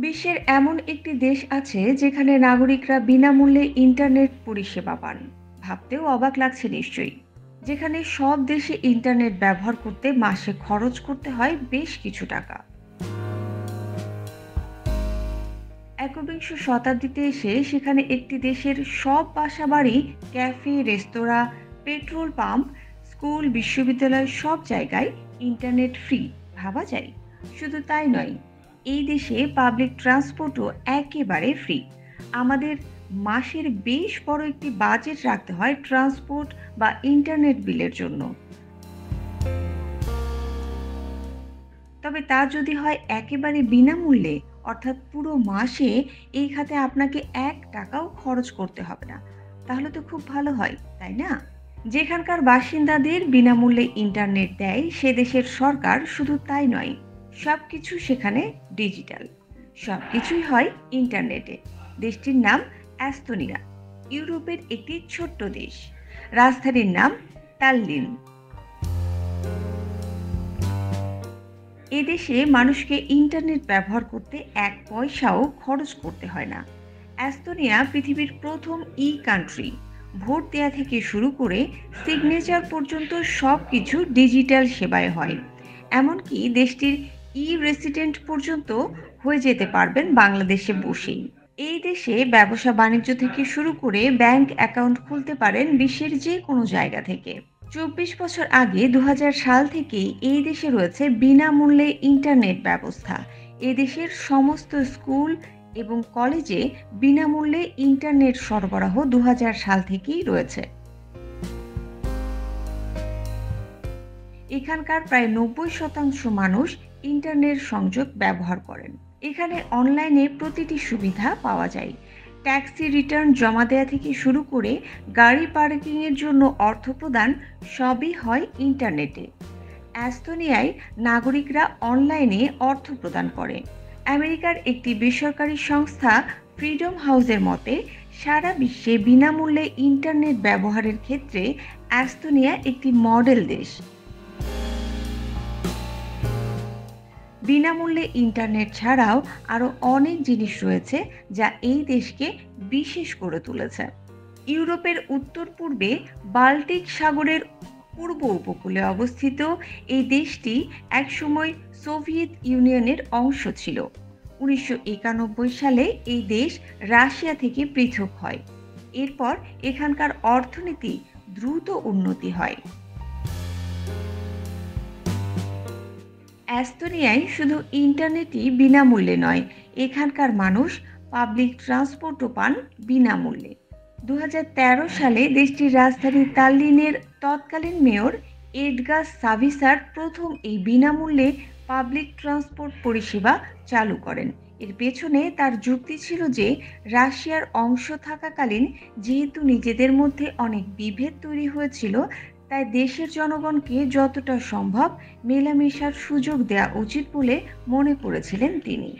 বিশ্বের এমন একটি দেশ আছে যেখানে নাগরিকরা বিনামূল্যে ইন্টারনেট পরিষেবা পান। ভাবতেও অবাক লাগছে নিশ্চয়ই। যেখানে সব দেশে ইন্টারনেট ব্যবহার করতে মাসে খরচ করতে হয় বেশ কিছু টাকা। একবিংশ শতাব্দীতে এসে সেখানে একটি দেশের সব বাসাবাড়ি, ক্যাফে, রেস্তোরাঁ, পেট্রোল পাম্প, স্কুল, বিশ্ববিদ্যালয় সব জায়গায় ইন্টারনেট ফ্রি। ভাবা যায়। শুধু তাই নয়, এই দেশে পাবলিক ট্রান্সপোর্টও একেবারে ফ্রি। আমাদের মাসের বেশ বড় একটি বাজেট রাখতে হয় ট্রান্সপোর্ট বা ইন্টারনেট বিলের জন্য। তবে তা যদি হয় একেবারে বিনামূল্যে, অর্থাৎ পুরো মাসে এই খাতে আপনাকে ৳১ খরচ করতে হবে না, তাহলে তো খুব ভালো হয়, তাই না? যেখানকার বাসিন্দাদের বিনামূল্যে ইন্টারনেট দেয় সে দেশের সরকার, শুধু তাই নয়, সবকিছু সেখানে ডিজিটাল। সবকিছুই হয় ইন্টারনেটে। দেশটির নাম অ্যাস্তোনিয়া। ইউরোপের একটি ছোট্ট দেশ। রাজধানীর নাম তাল্লিন। এদেশে মানুষকে ইন্টারনেট ব্যবহার করতে এক পয়সাও খরচ করতে হয় না। এস্তোনিয়া পৃথিবীর প্রথম কান্ট্রি। ভোট দেয়া থেকে শুরু করে সিগনেচার পর্যন্ত সবকিছু ডিজিটাল সেবায় হয়। এমনকি দেশটির রেসিডেন্ট পর্যন্ত হয়ে যেতে পারবেন বাংলাদেশে বসেই। এই দেশে ব্যবসা বাণিজ্য থেকে শুরু করে ব্যাংক অ্যাকাউন্ট খুলতে পারেন বিশ্বের যে কোনো জায়গা থেকে। ২৪ বছর আগে ২০০০ সাল থেকেই এই দেশে রয়েছে বিনামূল্যে ইন্টারনেট ব্যবস্থা। এদেশের সমস্ত স্কুল এবং কলেজে বিনামূল্যে ইন্টারনেট সরবরাহ ২০০০ সাল থেকেই রয়েছে। এখানকার প্রায় ৯০% মানুষ ইন্টারনেট সংযোগ ব্যবহার করেন। এখানে অনলাইনে প্রতিটি সুবিধা পাওয়া যায়। ট্যাক্সি রিটার্ন জমা দেয়া থেকে শুরু করে গাড়ি পার্কিংয়ের জন্য অর্থ প্রদান সবই হয় ইন্টারনেটে। অ্যাস্তোনিয়ায় নাগরিকরা অনলাইনে অর্থ প্রদান করে। আমেরিকার একটি বেসরকারি সংস্থা ফ্রিডম হাউসের মতে সারা বিশ্বে বিনামূল্যে ইন্টারনেট ব্যবহারের ক্ষেত্রে অ্যাস্তোনিয়া একটি মডেল দেশ। বিনামূল্যে ইন্টারনেট ছাড়াও আরও অনেক জিনিস রয়েছে যা এই দেশকে বিশেষ করে তুলেছে। ইউরোপের উত্তর পূর্বে বাল্টিক সাগরের পূর্ব উপকূলে অবস্থিত এই দেশটি একসময় সোভিয়েত ইউনিয়নের অংশ ছিল। ১৯৯১ সালে এই দেশ রাশিয়া থেকে পৃথক হয়। এরপর এখানকার অর্থনীতি দ্রুত উন্নতি হয়। অ্যাস্তোনিয়ায় শুধু ইন্টারনেটই বিনামূল্যে নয়, এখানকার মানুষ পাবলিক ট্রান্সপোর্টও পান বিনামূল্যে। ২০১৩ সালে দেশটির রাজধানী তাল্লিনের তৎকালীন মেয়র এডগার সাভিসার প্রথম এই বিনামূল্যে পাবলিক ট্রান্সপোর্ট পরিষেবা চালু করেন। এর পেছনে তার যুক্তি ছিল যে রাশিয়ার অংশ থাকাকালীন যেহেতু নিজেদের মধ্যে অনেক বিভেদ তৈরি হয়েছিল, তাই দেশের জনগণকে যতটা সম্ভব মেলামেশার সুযোগ দেওয়া উচিত বলে মনে করেছিলেন তিনি।